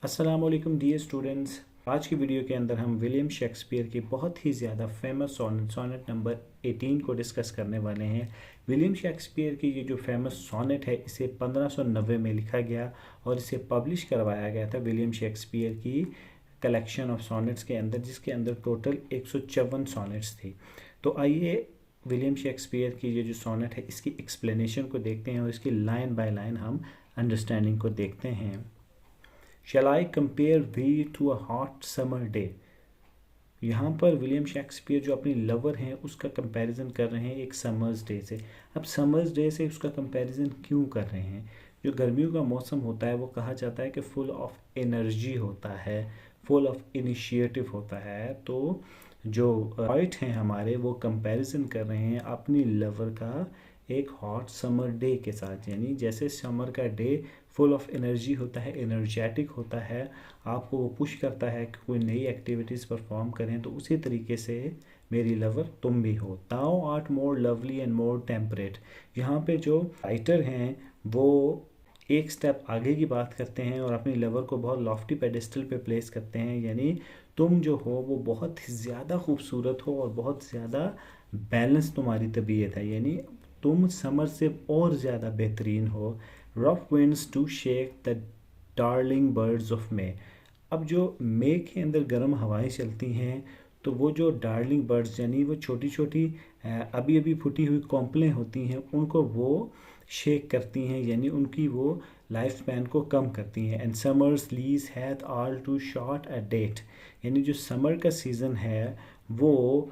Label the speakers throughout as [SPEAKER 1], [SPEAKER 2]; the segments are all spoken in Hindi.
[SPEAKER 1] अस्सलाम वालेकुम डियर स्टूडेंट्स। आज की वीडियो के अंदर हम विलियम शेक्सपियर की बहुत ही ज़्यादा फेमस सोनेट नंबर 18 को डिस्कस करने वाले हैं। विलियम शेक्सपियर की ये जो फेमस सोनेट है इसे 1590 में लिखा गया और इसे पब्लिश करवाया गया था विलियम शेक्सपियर की कलेक्शन ऑफ सोनेट्स के अंदर, जिसके अंदर टोटल 154 सोनेट्स थी। तो आइए विलियम शेक्सपियर की ये जो सोनेट है इसकी एक्सप्लेनेशन को देखते हैं और इसकी लाइन बाय लाइन हम अंडरस्टैंडिंग को देखते हैं। Shall I compare thee to a hot summer day? यहाँ पर विलियम शेक्सपियर जो अपनी लवर हैं उसका कंपैरिजन कर रहे हैं एक समर्स डे से। अब समर्स डे से उसका कंपैरिजन क्यों कर रहे हैं? जो गर्मियों का मौसम होता है वो कहा जाता है कि फुल ऑफ एनर्जी होता है, फुल ऑफ इनिशिएटिव होता है। तो जो पॉइंट हैं हमारे वो कंपैरिजन कर रहे हैं अपनी लवर का एक हॉट समर डे के साथ। यानी जैसे समर का डे फुल ऑफ एनर्जी होता है, एनर्जेटिक होता है, आपको वो पुश करता है कि कोई नई एक्टिविटीज़ परफॉर्म करें, तो उसी तरीके से मेरी लवर तुम भी हो। Thou art more lovely and more temperate. यहाँ पे जो राइटर हैं वो एक स्टेप आगे की बात करते हैं और अपनी लवर को बहुत लॉफ्टी पेडिस्टल पे प्लेस करते हैं। यानी तुम जो हो वो बहुत ही ज़्यादा खूबसूरत हो और बहुत ज़्यादा बैलेंस तुम्हारी तबीयत है, यानी तुम समर से और ज़्यादा बेहतरीन हो। Rough winds to shake the darling birds of May. अब जो मे के अंदर गर्म हवाएं चलती हैं तो वो जो डार्लिंग बर्ड्स यानी वो छोटी छोटी अभी अभी फूटी हुई कॉम्पलें होती हैं उनको वो शेक करती हैं, यानी उनकी वो लाइफ स्पैन को कम करती हैं। And summers lease hath all too short a date. यानी जो समर का सीज़न है वो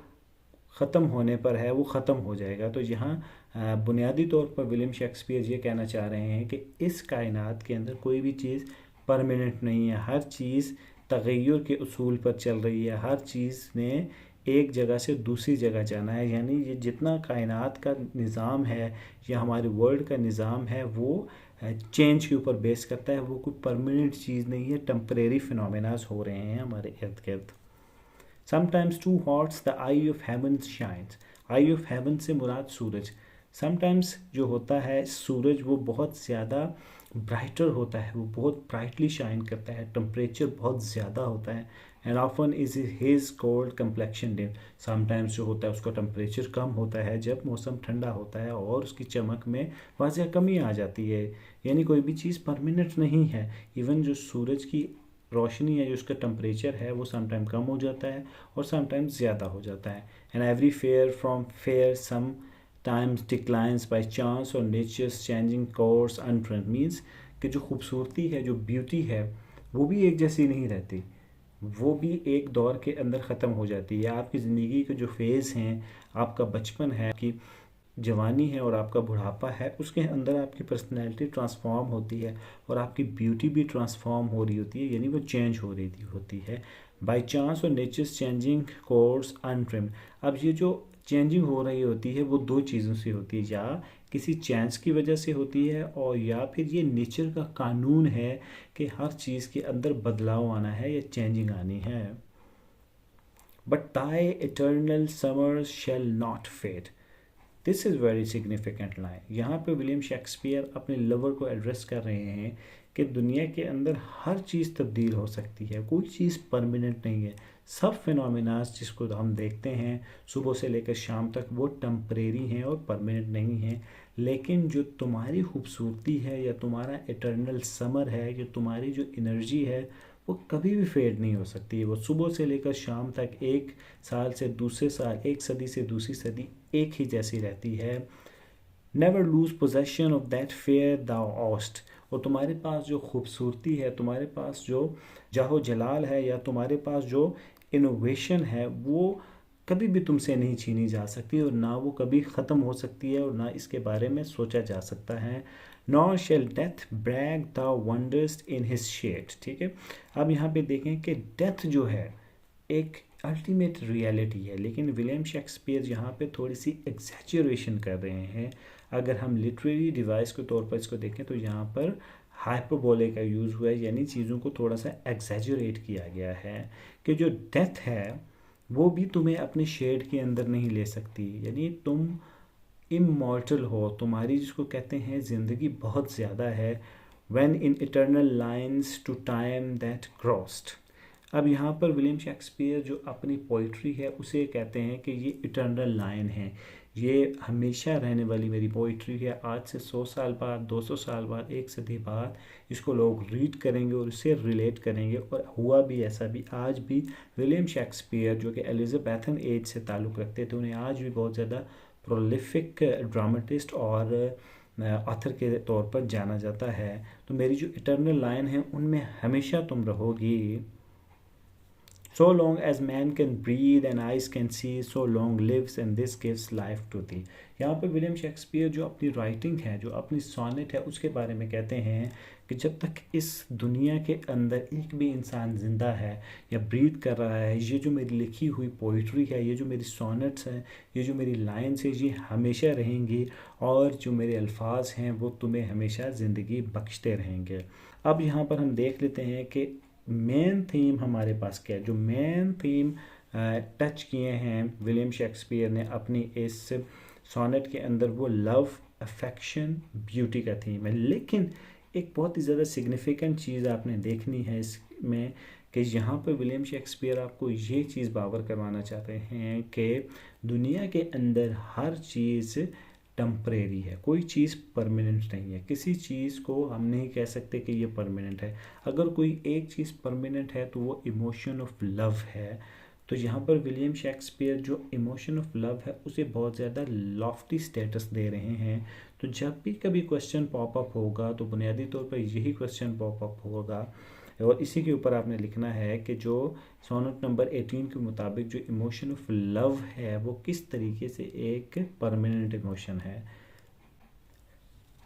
[SPEAKER 1] ख़त्म होने पर है, वो ख़त्म हो जाएगा। तो यहाँ बुनियादी तौर पर विलियम शेक्सपियर ये कहना चाह रहे हैं कि इस कायनात के अंदर कोई भी चीज़ परमानेंट नहीं है, हर चीज़ तगय्युर के उसूल पर चल रही है, हर चीज़ ने एक जगह से दूसरी जगह जाना है। यानी ये जितना कायनात का निज़ाम है या हमारे वर्ल्ड का निज़ाम है वो चेंज के ऊपर बेस करता है, वो कोई परमानेंट चीज़ नहीं है, टेम्परेरी फिनोमेनास हो रहे हैं हमारे इर्द गिर्द। Sometimes too hots the eye of heaven shines. Eye of heaven से मुराद सूरज। समटाइम्स जो होता है सूरज वो बहुत ज़्यादा ब्राइटर होता है, वो बहुत ब्राइटली शाइन करता है, टेम्परेचर बहुत ज़्यादा होता है। And often is his cold complexion dim. Sometimes जो होता है उसका टेम्परेचर कम होता है जब मौसम ठंडा होता है और उसकी चमक में वाज़ह कमी आ जाती है। यानी कोई भी चीज़ परमानेंट नहीं है। इवन जो सूरज की रोशनी है, जो उसका टेम्परेचर है वो समटाइम कम हो जाता है और समटाइम्स ज़्यादा हो जाता है। And every fair from fair sometimes declines by chance or nature's changing course unfriend. Means कि जो खूबसूरती है, जो ब्यूटी है वो भी एक जैसी नहीं रहती, वो भी एक दौर के अंदर ख़त्म हो जाती है। आपकी ज़िंदगी के जो फेज़ हैं, आपका बचपन है, आपकी जवानी है और आपका बुढ़ापा है, उसके अंदर आपकी पर्सनैलिटी ट्रांसफॉर्म होती है और आपकी ब्यूटी भी ट्रांसफॉर्म हो रही होती है, यानी वो चेंज हो रही होती है। By chance or nature's changing course untrimmed. अब ये जो चेंजिंग हो रही होती है वो दो चीज़ों से होती है, या किसी चांस की वजह से होती है और या फिर ये नेचर का कानून है कि हर चीज़ के अंदर बदलाव आना है या चेंजिंग आनी है। But thy eternal summers shall not fade. This is very significant line. यहाँ पे विलियम शेक्सपियर अपने लवर को एड्रेस कर रहे हैं कि दुनिया के अंदर हर चीज़ तब्दील हो सकती है, कोई चीज़ परमानेंट नहीं है। सब फिनोमिनास जिसको हम देखते हैं सुबह से लेकर शाम तक वो टेम्परेरी हैं और परमानेंट नहीं हैं। लेकिन जो तुम्हारी खूबसूरती है या तुम्हारा इटर्नल समर है, या तुम्हारी जो एनर्जी है वो कभी भी फेड नहीं हो सकती है। वो सुबह से लेकर शाम तक, एक साल से दूसरे साल, एक सदी से दूसरी सदी एक ही जैसी रहती है। Never lose possession of that fair thou ow'st. और तुम्हारे पास जो खूबसूरती है, तुम्हारे पास जो जाहो जलाल है, या तुम्हारे पास जो इनोवेशन है वो कभी भी तुमसे नहीं छीनी जा सकती और ना वो कभी ख़त्म हो सकती है और ना इसके बारे में सोचा जा सकता है। Nor shall death brag the wonders in his shade. ठीक है, अब यहाँ पे देखें कि डेथ जो है एक अल्टीमेट रियलिटी है, लेकिन विलियम शेक्सपियर यहाँ पे थोड़ी सी एग्जैजरेशन कर रहे हैं। अगर हम लिटरेरी डिवाइस के तौर पर इसको देखें तो यहाँ पर हाइपरबोले का यूज़ हुआ है, यानी चीज़ों को थोड़ा सा एग्जैजरेट किया गया है कि जो डेथ है वो भी तुम्हें अपने शेड के अंदर नहीं ले सकती। यानी तुम इमॉर्टल हो, तुम्हारी जिसको कहते हैं ज़िंदगी बहुत ज़्यादा है, when in eternal lines to time that crossed। अब यहाँ पर विलियम शेक्सपियर जो अपनी पोइट्री है उसे कहते हैं कि ये इटर्नल लाइन है, ये हमेशा रहने वाली मेरी पोइट्री है। आज से 100 साल बाद, 200 साल बाद, एक सदी बाद इसको लोग रीड करेंगे और उससे रिलेट करेंगे। और हुआ भी ऐसा भी, आज भी विलियम शेक्सपियर जो कि एलिजाबेथन एज से ताल्लुक़ रखते थे, उन्हें आज भी बहुत ज़्यादा प्रोलिफिक ड्रामेटिस्ट और ऑथर के तौर पर जाना जाता है। तो मेरी जो इटर्नल लाइन है उनमें हमेशा तुम रहोगी। So long as man can breathe and eyes can see, so long lives and this gives life to thee। यहाँ पर विलियम शेक्सपियर जो अपनी राइटिंग है, जो अपनी सोनेट है, उसके बारे में कहते हैं कि जब तक इस दुनिया के अंदर एक भी इंसान ज़िंदा है या ब्रीथ कर रहा है, ये जो मेरी लिखी हुई पोइट्री है, ये जो मेरी सोनेट्स हैं, ये जो मेरी लाइन्स है, ये हमेशा रहेंगी और जो मेरे अल्फाज हैं वो तुम्हें हमेशा ज़िंदगी बख्शते रहेंगे। अब यहाँ पर हम देख लेते हैं कि मेन थीम हमारे पास क्या है। जो मेन थीम टच किए हैं विलियम शेक्सपियर ने अपनी इस सोनेट के अंदर, वो लव, अफेक्शन, ब्यूटी का थीम है। लेकिन एक बहुत ही ज़्यादा सिग्निफिकेंट चीज़ आपने देखनी है इसमें कि यहाँ पर विलियम शेक्सपियर आपको ये चीज़ बावर करवाना चाहते हैं कि दुनिया के अंदर हर चीज़ टेम्परेरी है, कोई चीज़ परमानेंट नहीं है। किसी चीज़ को हम नहीं कह सकते कि ये परमानेंट है। अगर कोई एक चीज़ परमानेंट है तो वो इमोशन ऑफ लव है। तो यहाँ पर विलियम शेक्सपियर जो इमोशन ऑफ लव है उसे बहुत ज़्यादा लॉफ्टी स्टेटस दे रहे हैं। तो जब भी कभी क्वेश्चन पॉप अप होगा तो बुनियादी तौर पर यही क्वेश्चन पॉप अप होगा और इसी के ऊपर आपने लिखना है कि जो सोनेट नंबर 18 के मुताबिक जो इमोशन ऑफ लव है वो किस तरीके से एक परमानेंट इमोशन है।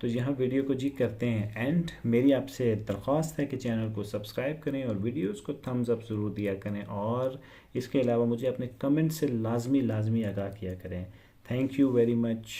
[SPEAKER 1] तो यहाँ वीडियो को जी करते हैं एंड मेरी आपसे दरख्वास्त है कि चैनल को सब्सक्राइब करें और वीडियोस को थम्स अप ज़रूर दिया करें और इसके अलावा मुझे अपने कमेंट से लाजमी आगाह किया करें। Thank you very much.